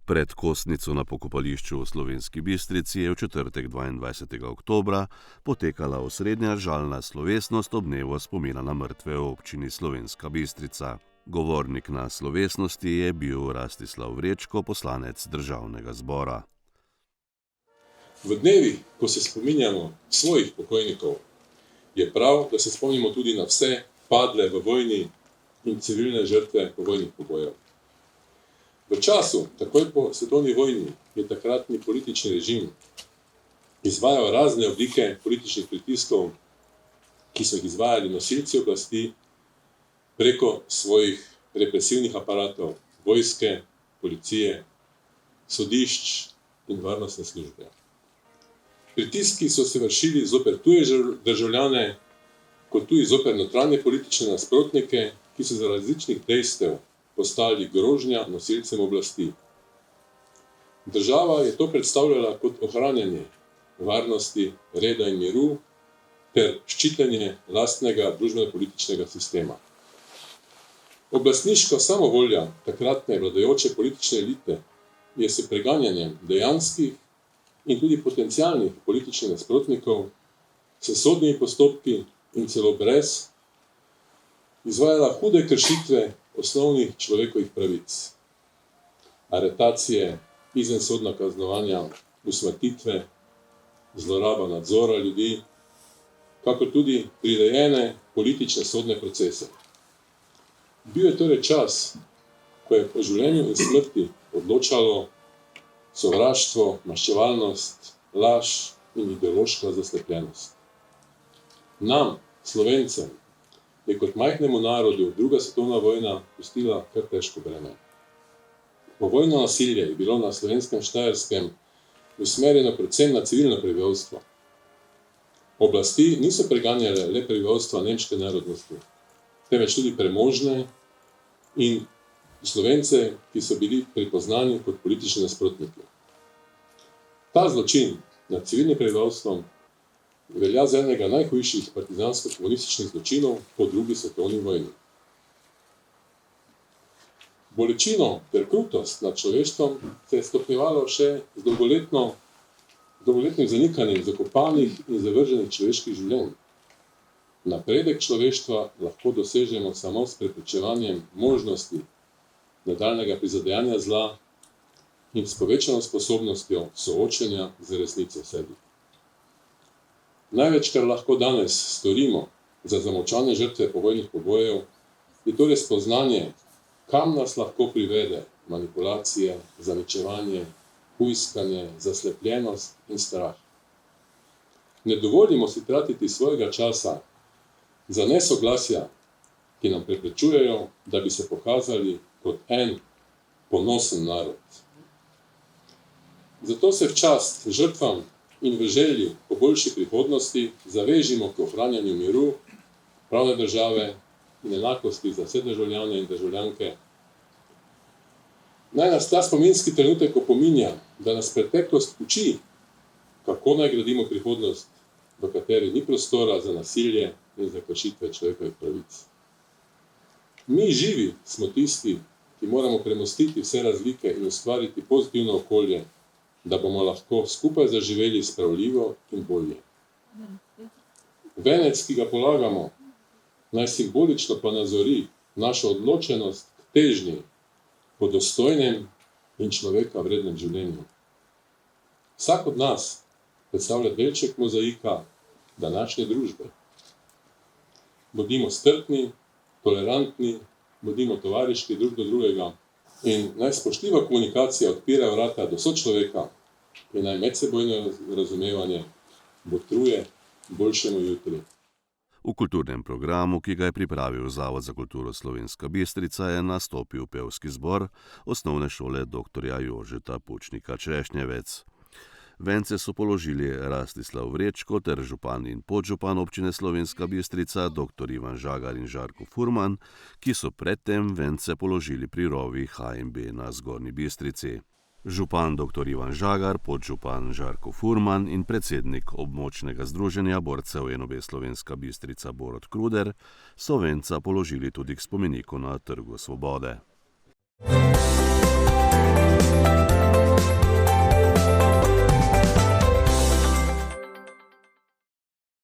Pred kostnico na pokopališču v Slovenski Bistrici je v četrtek 22. oktobra potekala osrednja žalna slovesnost ob dnevu spomina na mrtve v občini Slovenska Bistrica. Govornik na slovesnosti je bil Rastislav Vrečko, poslanec Državnega zbora. V dnevih, ko se spominjamo svojih pokojnikov, je prav, da se spomnimo tudi na vse padle v vojni in civilne žrtve povojnih pobojev. V času, takoj po svetovni vojni, je takratni politični režim izvajal razne oblike političnih pritiskov, ki so jih izvajali nosilci oblasti preko svojih represivnih aparatov, vojske, policije, sodišč in varnostne službe. Pritiski so se vršili zoper tuje državljane, kot tudi zoper notranje politične nasprotnike, ki so zaradi različnih dejstev postali grožnja nosilcem oblasti. Država je to predstavljala kot ohranjanje varnosti, reda in miru ter ščitenje lastnega družbeno-političnega sistema. Oblastniška samovolja takratne vladajoče politične elite je s preganjanjem dejanskih in tudi potencialnih političnih nasprotnikov, s sodnimi postopki in celo brez izvajala hude kršitve osnovnih človekovih pravic. Aretacije, izvensodna kaznovanja, usmrtitve, zloraba nadzora ljudi, kakor tudi prirejene politične sodne procese. Bil je torej čas, ko je o življenju in smrti odločalo sovraštvo, maščevalnost, laž in ideološka zaslepljenost. Nam, Slovencem, je kot majhnemu narodu druga svetovna vojna pustila kar težko breme. Povojno nasilje je bilo na Slovenskem Štajerskem usmerjeno predvsem na civilno prebivalstvo. Oblasti niso preganjale le prebivalstva nemške narodnosti, temveč tudi premožne in Slovence, ki so bili prepoznani kot politični nasprotniki. Ta zločin nad civilnim prebivalstvom velja za enega najhujših partizansko-komunističnih zločinov po drugi svetovni vojni. Bolečino ter krutost nad človeštvom se je stopnjevalo še z dolgoletnim zanikanjem zakopanih in zavrženih človeških življenj. Napredek človeštva lahko dosežemo samo s preprečevanjem možnosti nadaljnjega prizadejanja zla in s povečano sposobnostjo soočenja z resnico v sebi. Največ, kar lahko danes storimo za zamolčanje žrtve povojnih pobojev, je torej spoznanje, kam nas lahko privede manipulacije, zaničevanje, hujskanje, zaslepljenost in strah. Ne dovolimo si tratiti svojega časa za nesoglasja, ki nam preprečujejo, da bi se pokazali kot en ponosen narod. Zato se v čast žrtvam in v želji po boljši prihodnosti zavežimo k ohranjanju miru, pravne države in enakosti za vse državljane in državljanke. Naj nas ta spominski trenutek opominja, da nas preteklost uči, kako naj gradimo prihodnost, v kateri ni prostora za nasilje in za kršitve človekovih pravic. Mi živi smo tisti, ki moramo premostiti vse razlike in ustvariti pozitivno okolje, da bomo lahko skupaj zaživeli spravljivo in bolje. Venec, ki ga polagamo, naj simbolično pa nazori našo odločenost k težnji po dostojnem in človeka vrednem življenju. Vsak od nas predstavlja delček mozaika današnje družbe. Bodimo strpni, tolerantni, bodimo tovariški drug do drugega in naj spoštljiva komunikacija odpira vrata do sočloveka in naj medsebojno razumevanje botruje boljšemu jutri. V kulturnem programu, ki ga je pripravil Zavod za kulturo Slovenska Bistrica, je nastopil pevski zbor Osnovne šole dr. Jožeta Pučnika Črešnjevec. Vence so položili Rastislav Vrečko ter župan in podžupan občine Slovenska Bistrica dr. Ivan Žagar in Žarko Furman, ki so predtem vence položili pri rovi HNB na Zgornji Bistrici. Župan dr. Ivan Žagar, podžupan Žarko Furman in predsednik območnega združenja borcev NOB Slovenska Bistrica Borut Kruder so venca položili tudi k spomeniku na Trgu Svobode.